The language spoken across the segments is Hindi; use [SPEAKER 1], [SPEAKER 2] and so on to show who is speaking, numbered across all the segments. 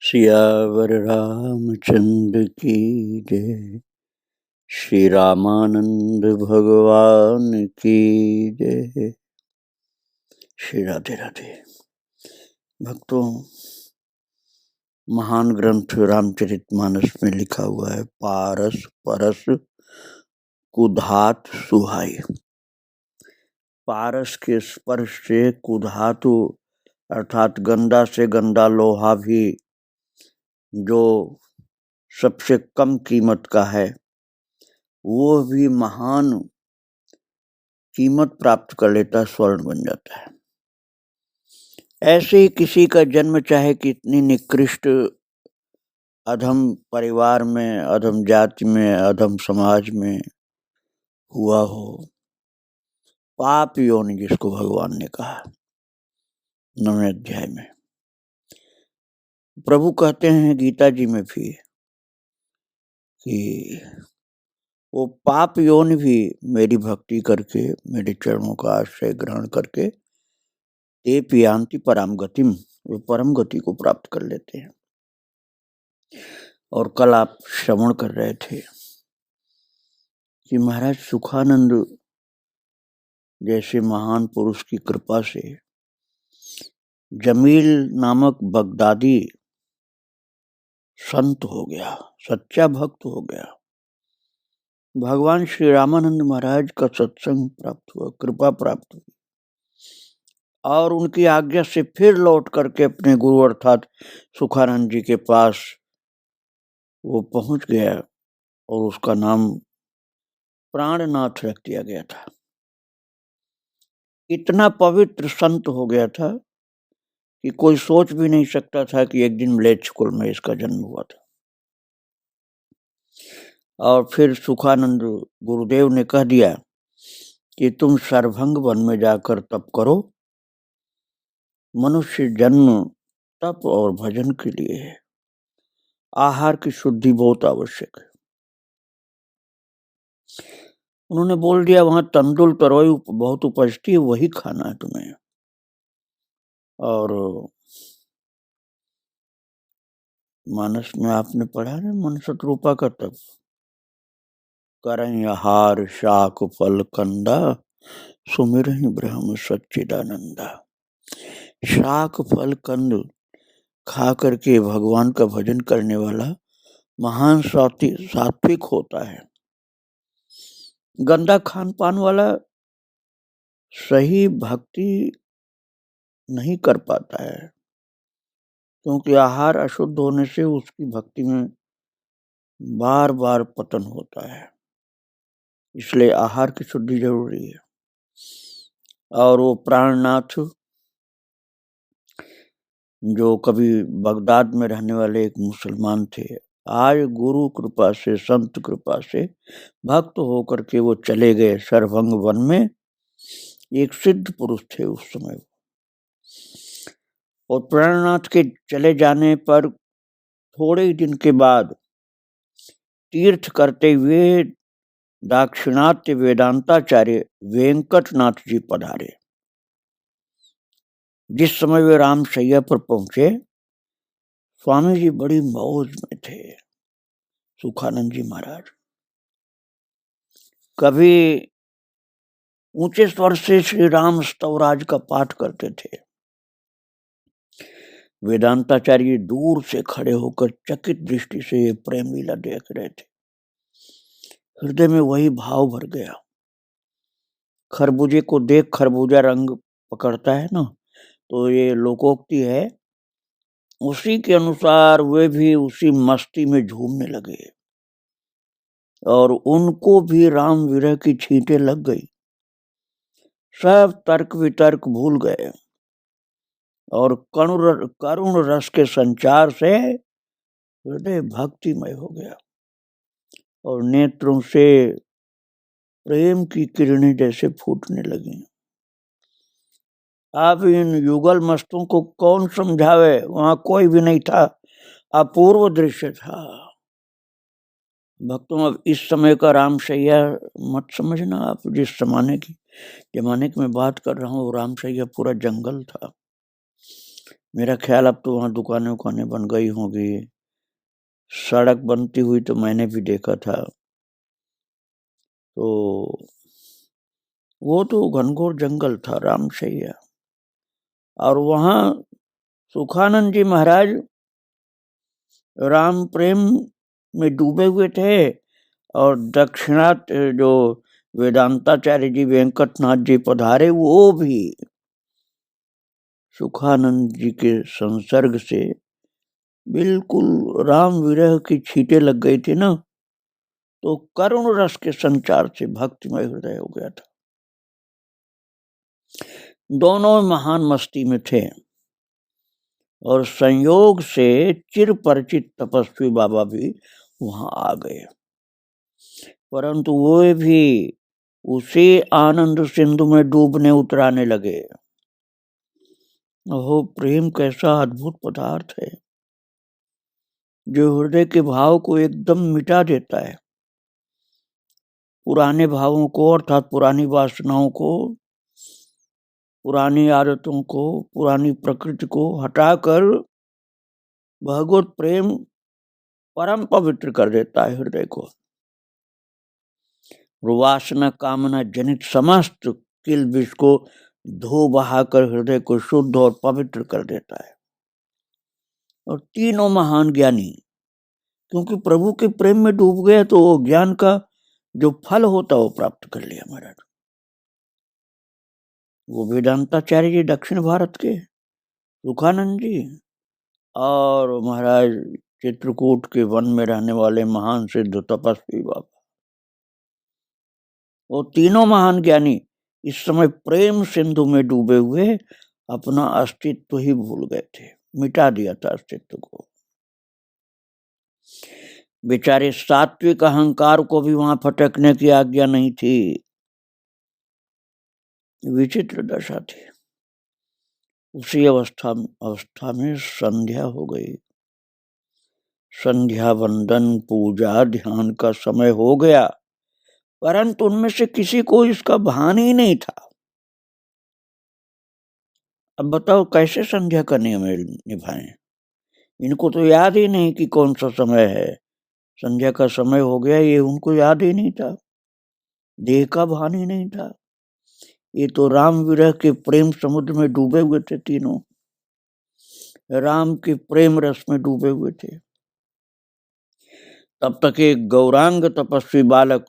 [SPEAKER 1] सियावर रामचंद्र की जय। श्री रामानंद भगवान की जय। श्री राधे राधे। भक्तों, महान ग्रंथ रामचरितमानस में लिखा हुआ है, पारस परस कुधात सुहाई। पारस के स्पर्श से कुधातु अर्थात गंदा से गंदा लोहा भी जो सबसे कम कीमत का है वो भी महान कीमत प्राप्त कर लेता है, स्वर्ण बन जाता है। ऐसे ही किसी का जन्म चाहे कितनी निकृष्ट अधम परिवार में, अधम जाति में, अधम समाज में हुआ हो, पाप योनि जिसको भगवान ने कहा 9वें अध्याय में, प्रभु कहते हैं गीता जी में भी कि वो पाप योनि भी मेरी भक्ति करके, मेरे चरणों का आश्रय ग्रहण करके ते पियांति परम गतिम, वे परम गति को प्राप्त कर लेते हैं। और कल आप श्रवण कर रहे थे कि महाराज सुखानंद जैसे महान पुरुष की कृपा से जमील नामक बगदादी संत हो गया, सच्चा भक्त हो गया। भगवान श्री रामानंद महाराज का सत्संग प्राप्त हुआ, कृपा प्राप्त हुई और उनकी आज्ञा से फिर लौट करके अपने गुरु अर्थात सुखानंद जी के पास वो पहुंच गया और उसका नाम प्राणनाथ रख दिया गया था। इतना पवित्र संत हो गया था कि कोई सोच भी नहीं सकता था कि एक दिन म्लेच्छ कुल में इसका जन्म हुआ था। और फिर सुखानंद गुरुदेव ने कह दिया कि तुम सर्वभंग वन में जाकर तप करो, मनुष्य जन्म तप और भजन के लिए है, आहार की शुद्धि बहुत आवश्यक है। उन्होंने बोल दिया वहां तंदुल तरोई बहुत उपजती है, वही खाना है तुम्हें। और मानस में आपने पढ़ा ना, मन शत्रुपा का तप, करई आहार शाक फल कंदा, सुमिरहि ब्रह्म सच्चिदानंदा। शाक फल कंद खा करके भगवान का भजन करने वाला महान सात्विक होता है। गंदा खान पान वाला सही भक्ति नहीं कर पाता है, क्योंकि आहार अशुद्ध होने से उसकी भक्ति में बार बार पतन होता है। इसलिए आहार की शुद्धि जरूरी है। और वो प्राणनाथ जो कभी बगदाद में रहने वाले एक मुसलमान थे, आज गुरु कृपा से, संत कृपा से भक्त होकर के वो चले गए सर्वभंग वन में। एक सिद्ध पुरुष थे उस समय। और प्राणनाथ के चले जाने पर थोड़े ही दिन के बाद तीर्थ करते हुए दाक्षिणात्य वेदांताचार्य वेंकटनाथ जी पधारे। जिस समय वे रामशैया पर पहुंचे, स्वामी जी बड़ी मौज में थे। सुखानंद जी महाराज कभी ऊंचे स्वर से श्री राम स्तवराज का पाठ करते थे। वेदांताचार्य दूर से खड़े होकर चकित दृष्टि से ये प्रेम लीला देख रहे थे। हृदय में वही भाव भर गया। खरबूजे को देख खरबूजा रंग पकड़ता है ना, तो ये लोकोक्ति है। उसी के अनुसार वे भी उसी मस्ती में झूमने लगे और उनको भी राम विरह की छींटे लग गई। सब तर्क वितर्क भूल गए और करुण रस के संचार से हृदय भक्तिमय हो गया और नेत्रों से प्रेम की किरणें जैसे फूटने लगी। आप इन युगल मस्तों को कौन समझावे, वहां कोई भी नहीं था, अपूर्व दृश्य था। भक्तों, अब इस समय का रामशैया मत समझना आप। जिस जमाने की मैं बात कर रहा हूँ, रामशैया पूरा जंगल था। मेरा ख्याल अब तो वहाँ दुकानें उकानें बन गई होंगी, सड़क बनती हुई तो मैंने भी देखा था। तो वो तो घनघोर जंगल था, रामशैया। और वहाँ सुखानंद जी महाराज राम प्रेम में डूबे हुए थे, और दक्षिणात जो वेदांताचार्य जी, वेंकटनाथ जी पधारे, वो भी सुखानंद जी के संसर्ग से बिल्कुल राम विरह की छींटे लग गई थी ना, तो करुण रस के संचार से भक्तिमय हृदय हो गया था। दोनों महान मस्ती में थे, और संयोग से चिर परिचित तपस्वी बाबा भी वहां आ गए, परंतु वो भी उसी आनंद सिंधु में डूबने उतराने लगे। ओहो, प्रेम कैसा अद्भुत पदार्थ है जो हृदय के भाव को एकदम मिटा देता है। पुराने भावों को, अर्थात पुरानी वासनाओं को, पुरानी आदतों को, पुरानी प्रकृति को हटाकर भगवत प्रेम परम पवित्र कर देता है हृदय को। वासना कामना जनित समस्त किल विष को धो बहाकर हृदय को शुद्ध और पवित्र कर देता है। और तीनों महान ज्ञानी, क्योंकि प्रभु के प्रेम में डूब गए, तो वो ज्ञान का जो फल होता वो प्राप्त कर लिया महाराज। वो वेदांताचार्य जी दक्षिण भारत के, सुखानंद जी, और महाराज चित्रकूट के वन में रहने वाले महान सिद्ध तपस्वी बाबा, वो तीनों महान ज्ञानी इस समय प्रेम सिंधु में डूबे हुए अपना अस्तित्व ही भूल गए थे, मिटा दिया था अस्तित्व को। बेचारे सात्विक अहंकार को भी वहां फटकने की आज्ञा नहीं थी। विचित्र दशा थी। उसी अवस्था में संध्या हो गई। संध्या वंदन पूजा ध्यान का समय हो गया, परंतु उनमें से किसी को इसका भान ही नहीं था। अब बताओ कैसे संध्या का नियम निभाएं? इनको तो याद ही नहीं कि कौन सा समय है, संध्या का समय हो गया, ये उनको याद ही नहीं था, देह का भान ही नहीं था। ये तो राम विरह के प्रेम समुद्र में डूबे हुए थे, तीनों राम के प्रेम रस में डूबे हुए थे। तब तक एक गौरांग तपस्वी बालक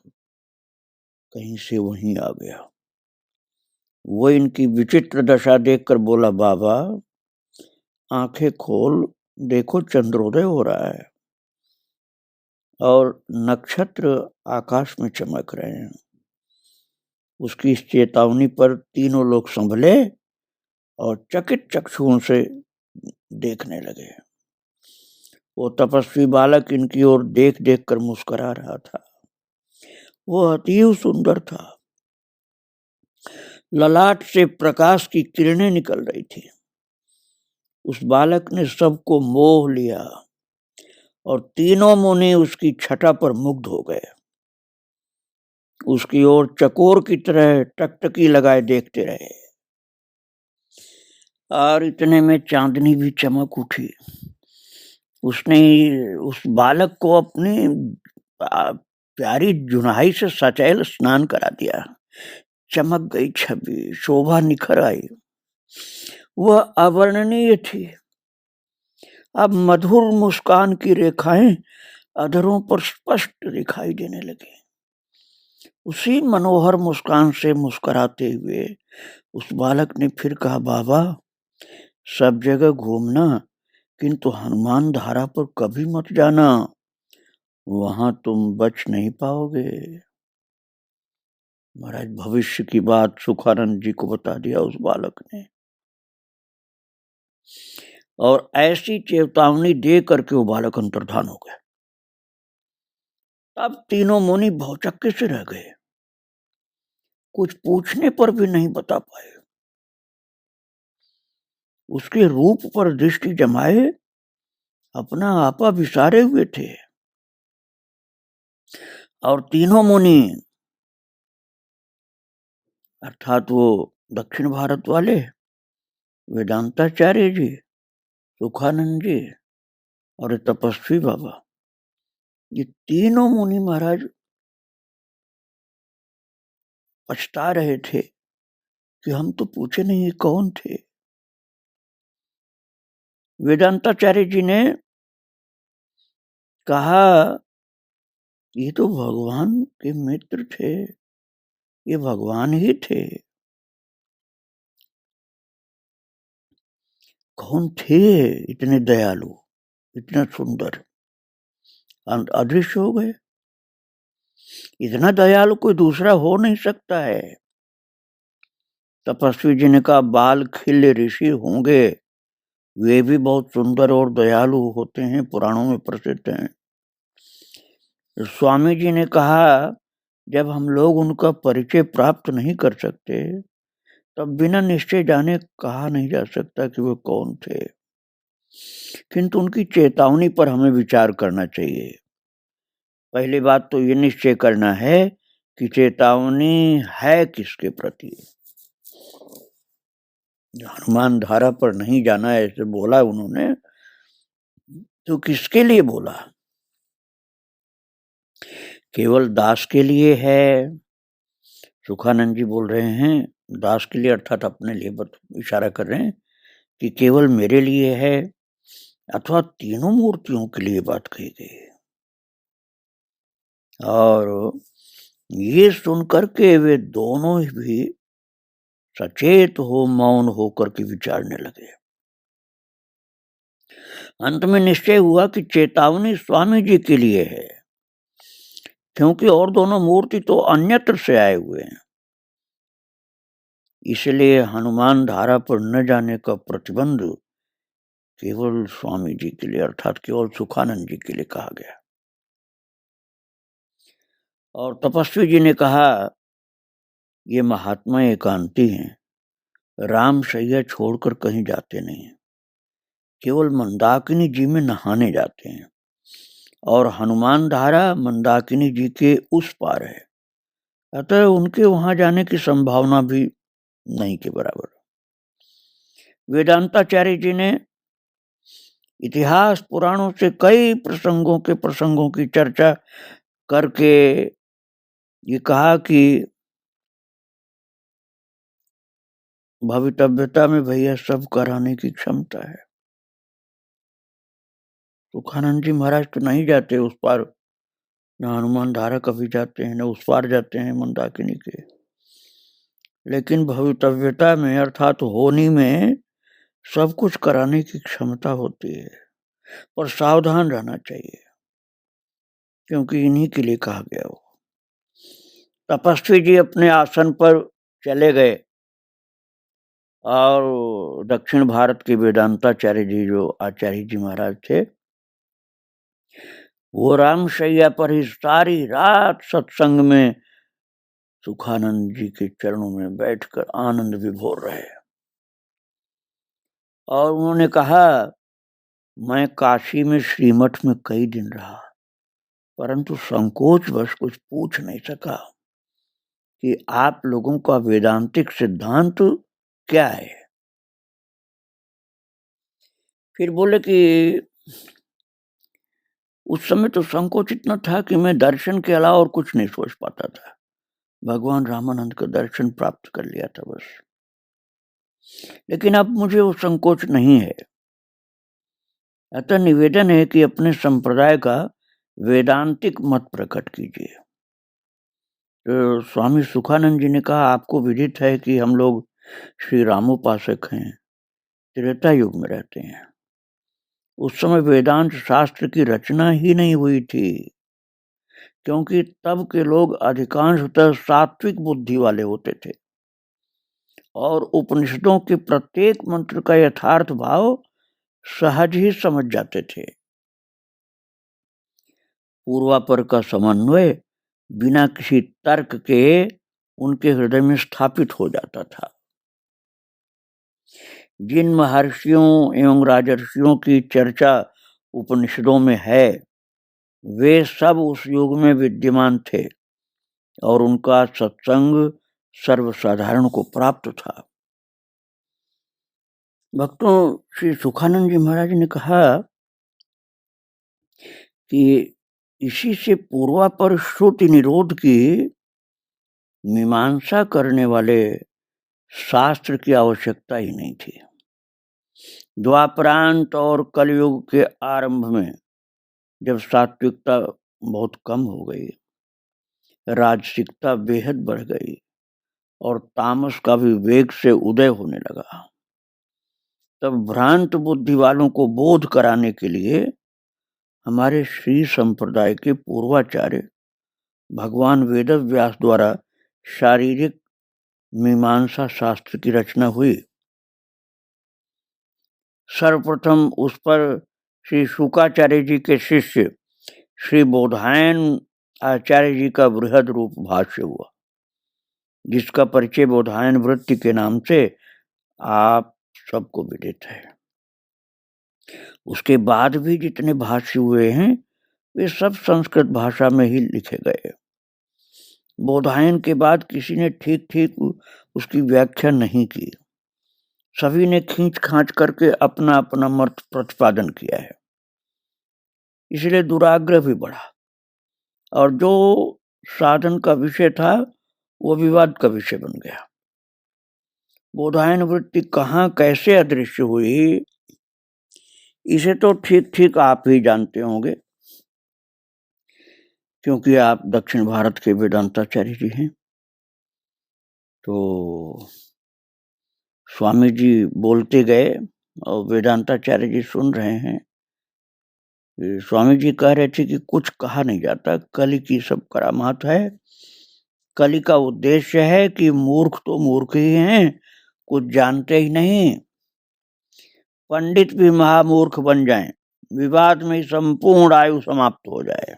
[SPEAKER 1] कहीं से वहीं आ गया। वो इनकी विचित्र दशा देखकर बोला, बाबा आंखें खोल, देखो चंद्रोदय हो रहा है और नक्षत्र आकाश में चमक रहे हैं। उसकी इस चेतावनी पर तीनों लोग संभले और चकित चक्षुओं से देखने लगे। वो तपस्वी बालक इनकी ओर देख देख कर मुस्कुरा रहा था। वो अतीव सुंदर था। ललाट से प्रकाश की किरणें निकल रही थी। उस बालक ने सबको मोह लिया और तीनों मुनि उसकी छटा पर मुग्ध हो गए। उसकी ओर चकोर की तरह टकटकी लगाए देखते रहे। और इतने में चांदनी भी चमक उठी। उसने उस बालक को अपनी प्यारी जुनाई से सचैल स्नान करा दिया। चमक गई छवि, शोभा निखर आई। वह अवर्णनीय थी। अब मधुर मुस्कान की रेखाएं अधरों पर स्पष्ट दिखाई देने लगी। उसी मनोहर मुस्कान से मुस्कुराते हुए उस बालक ने फिर कहा, बाबा सब जगह घूमना, किंतु हनुमान धारा पर कभी मत जाना, वहां तुम बच नहीं पाओगे। महाराज भविष्य की बात सुखानंद जी को बता दिया उस बालक ने, और ऐसी चेतावनी दे करके वो बालक अंतर्धान हो गया। तब तीनों मुनि भौचक्के से रह गए, कुछ पूछने पर भी नहीं बता पाए। उसके रूप पर दृष्टि जमाए अपना आपा विसारे हुए थे। और तीनों मुनि, अर्थात वो दक्षिण भारत वाले वेदांताचार्य जी, सुखानंद जी और तपस्वी बाबा, ये तीनों मुनि महाराज पछता रहे थे कि हम तो पूछे नहीं ये कौन थे। वेदांताचार्य जी ने कहा ये तो भगवान के मित्र थे, ये भगवान ही थे। कौन थे इतने दयालु, इतना सुंदर? अदृश्य हो गए। इतना दयालु कोई दूसरा हो नहीं सकता है। तपस्वी जी ने कहा बाल खिल्य ऋषि होंगे, वे भी बहुत सुंदर और दयालु होते हैं, पुराणों में प्रसिद्ध हैं। स्वामी जी ने कहा जब हम लोग उनका परिचय प्राप्त नहीं कर सकते तब बिना निश्चय जाने कहा नहीं जा सकता कि वो कौन थे, किंतु उनकी चेतावनी पर हमें विचार करना चाहिए। पहली बात तो ये निश्चय करना है कि चेतावनी है किसके प्रति। हनुमान धारा पर नहीं जाना ऐसे बोला उन्होंने, तो किसके लिए बोला? केवल दास के लिए है? सुखानंद जी बोल रहे हैं दास के लिए, अर्थात अपने लिए इशारा कर रहे हैं कि केवल मेरे लिए है अथवा तीनों मूर्तियों के लिए बात कही गई है। और ये सुनकर के वे दोनों भी सचेत हो मौन होकर के विचारने लगे। अंत में निश्चय हुआ कि चेतावनी स्वामी जी के लिए है, क्योंकि और दोनों मूर्ति तो अन्यत्र से आए हुए हैं। इसलिए हनुमान धारा पर न जाने का प्रतिबंध केवल स्वामी जी के लिए अर्थात केवल सुखानंद जी के लिए कहा गया। और तपस्वी जी ने कहा ये महात्मा एकांती हैं, राम शैया छोड़कर कहीं जाते नहीं हैं, केवल मंदाकिनी जी में नहाने जाते हैं, और हनुमान धारा मंदाकिनी जी के उस पार है, अतः उनके वहां जाने की संभावना भी नहीं के बराबर। वेदांताचार्य जी ने इतिहास पुराणों से कई प्रसंगों की चर्चा करके ये कहा कि भवितव्यता में भैया सब कराने की क्षमता है। सुखानंद जी महाराज तो नहीं जाते उस पार, न हनुमान धारा कभी जाते हैं, न उस पार जाते हैं मंदाकिनी के, लेकिन भवितव्यता में अर्थात होनी में सब कुछ कराने की क्षमता होती है। पर सावधान रहना चाहिए, क्योंकि इन्हीं के लिए कहा गया हो। तपस्वी जी अपने आसन पर चले गए और दक्षिण भारत के वेदांताचार्य जी जो आचार्य जी महाराज थे, वो रामशैया पर ही सारी रात सत्संग में सुखानंद जी के चरणों में बैठकर आनंद विभोर रहे। और उन्होंने कहा मैं काशी में श्रीमठ में कई दिन रहा, परंतु संकोचवश कुछ पूछ नहीं सका कि आप लोगों का वेदांतिक सिद्धांत क्या है। फिर बोले कि उस समय तो संकोच इतना था कि मैं दर्शन के अलावा और कुछ नहीं सोच पाता था। भगवान रामानंद का दर्शन प्राप्त कर लिया था बस, लेकिन अब मुझे वो संकोच नहीं है। अतः निवेदन है कि अपने संप्रदाय का वेदांतिक मत प्रकट कीजिए। तो स्वामी सुखानंद जी ने कहा आपको विदित है कि हम लोग श्री रामोपासक हैं, त्रेता युग में रहते हैं। उस समय वेदांत शास्त्र की रचना ही नहीं हुई थी, क्योंकि तब के लोग अधिकांशतः सात्विक बुद्धि वाले होते थे और उपनिषदों के प्रत्येक मंत्र का यथार्थ भाव सहज ही समझ जाते थे। पूर्वापर का समन्वय बिना किसी तर्क के उनके हृदय में स्थापित हो जाता था। जिन महर्षियों एवं राजर्षियों की चर्चा उपनिषदों में है, वे सब उस युग में विद्यमान थे और उनका सत्संग सर्वसाधारण को प्राप्त था। भक्तों, श्री सुखानंद जी महाराज ने कहा कि इसी से पूर्वापर श्रुति निरोध की मीमांसा करने वाले शास्त्र की आवश्यकता ही नहीं थी। द्वापरांत और कलयुग के आरंभ में जब सात्विकता बहुत कम हो गई, राजसिकता बेहद बढ़ गई और तामस का भी वेग से उदय होने लगा, तब भ्रांत बुद्धि वालों को बोध कराने के लिए हमारे श्री संप्रदाय के पूर्वाचार्य भगवान वेदव्यास द्वारा शारीरिक मीमांसा शास्त्र की रचना हुई। सर्वप्रथम उस पर श्री शुकाचार्य जी के शिष्य श्री बोधायन आचार्य जी का बृहद रूप भाष्य हुआ, जिसका परिचय बोधायन वृत्ति के नाम से आप सबको विदित है। उसके बाद भी जितने भाष्य हुए हैं वे सब संस्कृत भाषा में ही लिखे गए। बोधायन के बाद किसी ने ठीक ठीक उसकी व्याख्या नहीं की, सभी ने खींच खांच करके अपना अपना मत प्रतिपादन किया है, इसलिए दुराग्रह भी बढ़ा और जो साधन का विषय था वो विवाद का विषय बन गया। बोधायन वृत्ति कहाँ कैसे अदृश्य हुई, इसे तो ठीक ठीक आप ही जानते होंगे, क्योंकि आप दक्षिण भारत के वेदांताचार्य जी हैं। तो स्वामी जी बोलते गए और वेदांताचार्य जी सुन रहे हैं। स्वामी जी कह रहे थे कि कुछ कहा नहीं जाता, कली की सब करामात है। कली का उद्देश्य है कि मूर्ख तो मूर्ख ही हैं, कुछ जानते ही नहीं। पंडित भी महामूर्ख बन जाएं, विवाद में संपूर्ण आयु समाप्त हो जाए।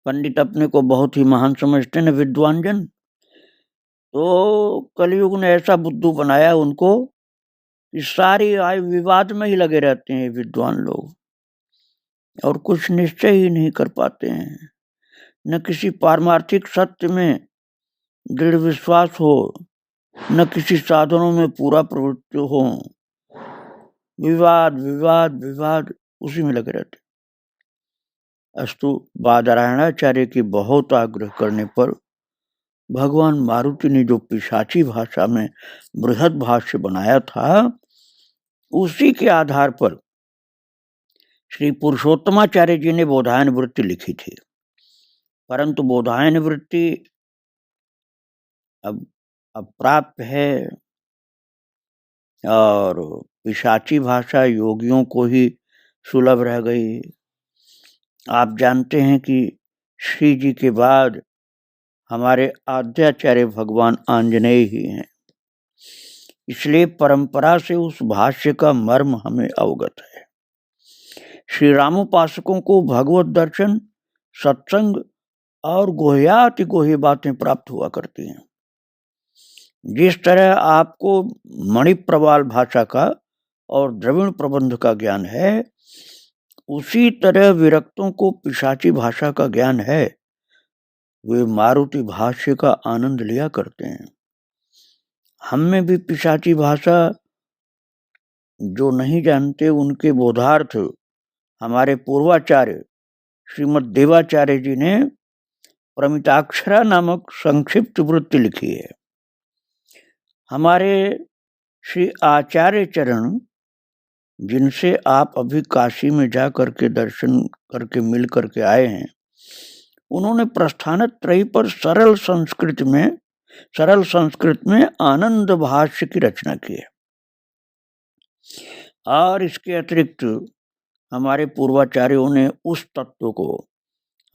[SPEAKER 1] पंडित अपने को बहुत ही महान समझते हैं, विद्वान जन। तो कलयुग ने ऐसा बुद्धू बनाया उनको कि सारी आयु विवाद में ही लगे रहते हैं विद्वान लोग, और कुछ निश्चय ही नहीं कर पाते हैं। न किसी पारमार्थिक सत्य में दृढ़ विश्वास हो, न किसी साधनों में पूरा प्रवृत्ति हो, विवाद विवाद विवाद उसी में लगे रहते। अस्तु बादरायणाचार्य की बहुत आग्रह करने पर भगवान मारुति ने जो पिशाची भाषा में बृहद भाष्य बनाया था, उसी के आधार पर श्री पुरुषोत्तमाचार्य जी ने बोधायन वृत्ति लिखी थी। परंतु बोधायन वृत्ति अब अप्राप्य है और पिशाची भाषा योगियों को ही सुलभ रह गई। आप जानते हैं कि श्री जी के बाद हमारे आद्याचार्य भगवान आंजनेय ही हैं, इसलिए परंपरा से उस भाष्य का मर्म हमें अवगत है। श्री रामोपासकों को भगवत दर्शन, सत्संग और गोह्याति गोह्य बातें प्राप्त हुआ करती हैं। जिस तरह आपको मणिप्रवाल भाषा का और द्रविड़ प्रबंध का ज्ञान है, उसी तरह विरक्तों को पिशाची भाषा का ज्ञान है। वे मारुति भाष्य का आनंद लिया करते हैं। हम में भी पिशाची भाषा जो नहीं जानते, उनके बोधार्थ हमारे पूर्वाचार्य श्रीमद देवाचार्य जी ने प्रमिताक्षरा नामक संक्षिप्त वृत्ति लिखी है। हमारे श्री आचार्य चरण, जिनसे आप अभी काशी में जा करके दर्शन करके मिल करके आए हैं, उन्होंने प्रस्थानत्रयी पर सरल संस्कृत में आनंद भाष्य की रचना की है। और इसके अतिरिक्त हमारे पूर्वाचार्यों ने उस तत्व को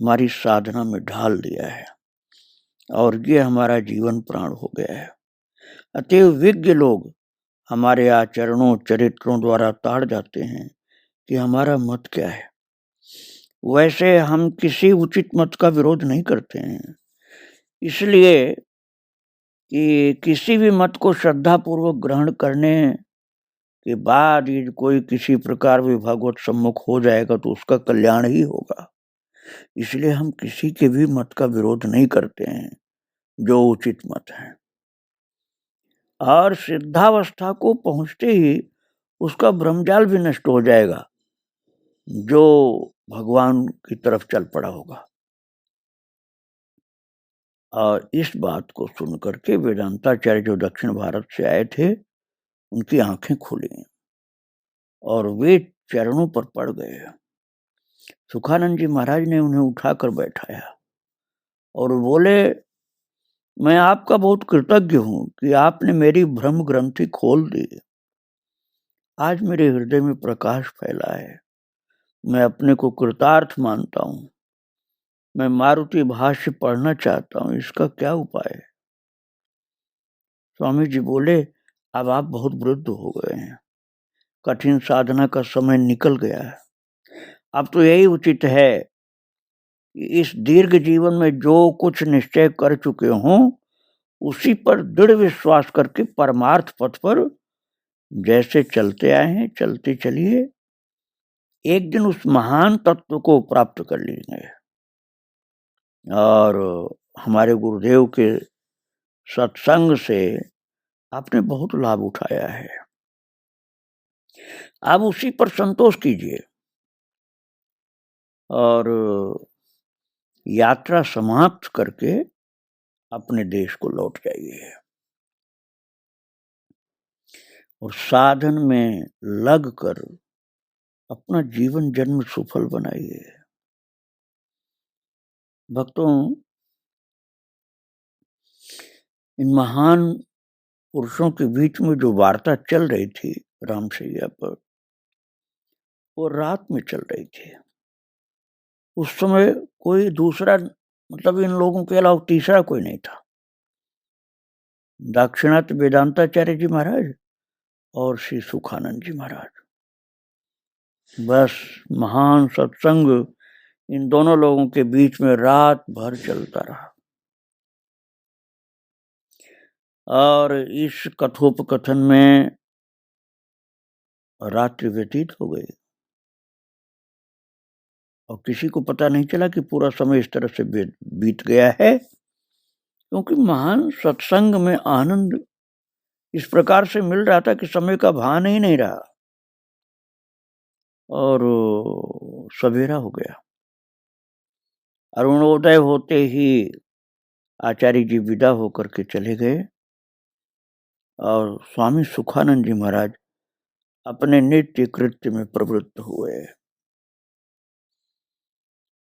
[SPEAKER 1] हमारी साधना में ढाल दिया है और ये हमारा जीवन प्राण हो गया है। अतएव विज्ञ लोग हमारे आचरणों चरित्रों द्वारा ताड़ जाते हैं कि हमारा मत क्या है। वैसे हम किसी उचित मत का विरोध नहीं करते हैं, इसलिए कि किसी भी मत को श्रद्धापूर्वक ग्रहण करने के बाद यदि कोई किसी प्रकार भी भगवत सम्मुख हो जाएगा तो उसका कल्याण ही होगा। इसलिए हम किसी के भी मत का विरोध नहीं करते हैं जो उचित मत है। और सिद्धावस्था को पहुंचते ही उसका ब्रह्मजाल भी नष्ट हो जाएगा, जो भगवान की तरफ चल पड़ा होगा। और इस बात को सुनकर के वेदांताचार्य जो दक्षिण भारत से आए थे, उनकी आंखें खुली और वे चरणों पर पड़ गए। सुखानंद जी महाराज ने उन्हें उठाकर बैठाया और बोले, मैं आपका बहुत कृतज्ञ हूं कि आपने मेरी भ्रम ग्रंथि खोल दी। आज मेरे हृदय में प्रकाश फैला है। मैं अपने को कृतार्थ मानता हूं। मैं मारुति भाष्य पढ़ना चाहता हूं, इसका क्या उपाय है? स्वामी जी बोले, अब आप बहुत वृद्ध हो गए हैं, कठिन साधना का समय निकल गया है। अब तो यही उचित है कि इस दीर्घ जीवन में जो कुछ निश्चय कर चुके हों, उसी पर दृढ़ विश्वास करके परमार्थ पथ पर जैसे चलते आए हैं चलते चलिए। एक दिन उस महान तत्व को प्राप्त कर लेंगे। और हमारे गुरुदेव के सत्संग से आपने बहुत लाभ उठाया है। आप उसी पर संतोष कीजिए और यात्रा समाप्त करके अपने देश को लौट जाइए और साधन में लगकर अपना जीवन जन्म सफल बनाइए। भक्तों, इन महान पुरुषों के बीच में जो वार्ता चल रही थी रामशैया पर, वो रात में चल रही थी। उस समय कोई दूसरा, मतलब इन लोगों के अलावा तीसरा कोई नहीं था। दाक्षिणात्य वेदांताचार्य जी महाराज और श्री सुखानंद जी महाराज। बस महान सत्संग इन दोनों लोगों के बीच में रात भर चलता रहा और इस कथोपकथन में रात्रि व्यतीत हो गई और किसी को पता नहीं चला कि पूरा समय इस तरह से बीत गया है, क्योंकि महान सत्संग में आनंद इस प्रकार से मिल रहा था कि समय का भान ही नहीं रहा और सवेरा हो गया। अरुणोदय होते ही आचार्य जी विदा होकर के चले गए और स्वामी सुखानंद जी महाराज अपने नित्य कृत्य में प्रवृत्त हुए।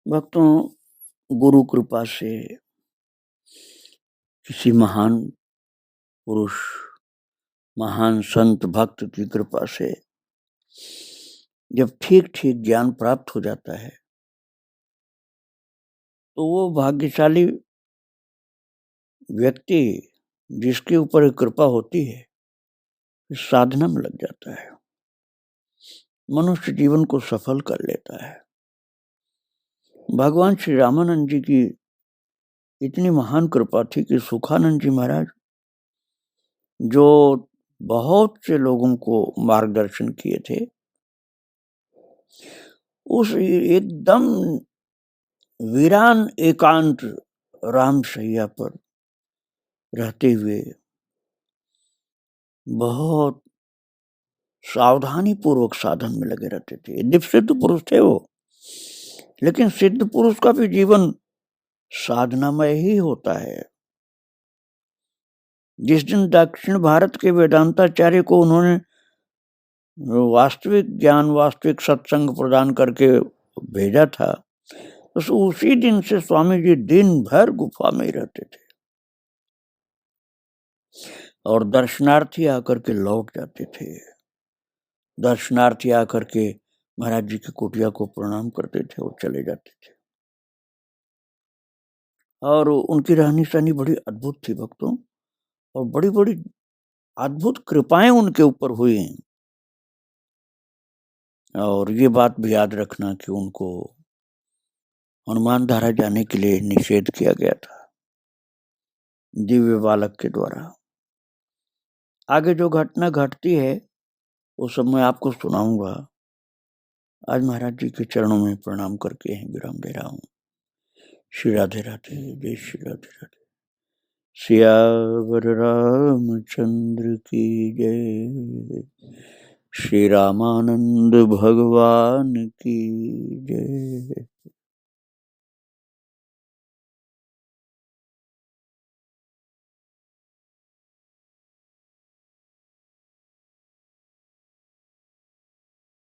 [SPEAKER 1] भक्तों, गुरु कृपा से, किसी महान पुरुष, महान संत भक्त की कृपा से जब ठीक ठीक ज्ञान प्राप्त हो जाता है तो वो भाग्यशाली व्यक्ति जिसके ऊपर कृपा होती है साधना में लग जाता है, मनुष्य जीवन को सफल कर लेता है। भगवान श्री रामानंद जी की इतनी महान कृपा थी कि सुखानंद जी महाराज, जो बहुत से लोगों को मार्गदर्शन किए थे, उस एकदम वीरान एकांत रामशैया पर रहते हुए बहुत सावधानी पूर्वक साधन में लगे रहते थे। यद्यपि सिद्ध पुरुष थे वो, लेकिन सिद्ध पुरुष का भी जीवन साधनामय ही होता है। जिस दिन दक्षिण भारत के वेदांताचार्य को उन्होंने वास्तविक ज्ञान, वास्तविक सत्संग प्रदान करके भेजा था, तो उसी दिन से स्वामी जी दिन भर गुफा में ही रहते थे और दर्शनार्थी आकर के लौट जाते थे। दर्शनार्थी आकर के महाराज जी की कुटिया को प्रणाम करते थे और चले जाते थे। और उनकी रहनी सहनी बड़ी अद्भुत थी भक्तों, और बड़ी बड़ी अद्भुत कृपाएं उनके ऊपर हुई हैं। और ये बात भी याद रखना कि उनको हनुमान धारा जाने के लिए निषेध किया गया था दिव्य बालक के द्वारा। आगे जो घटना घटती है वो सब मैं आपको सुनाऊंगा। आज महाराज जी के चरणों में प्रणाम करके विराम दे रहा हूँ। श्री राधे राधे, जय श्री राधे राधे। सियावर रामचंद्र की जय। श्री रामानंद भगवान की जय।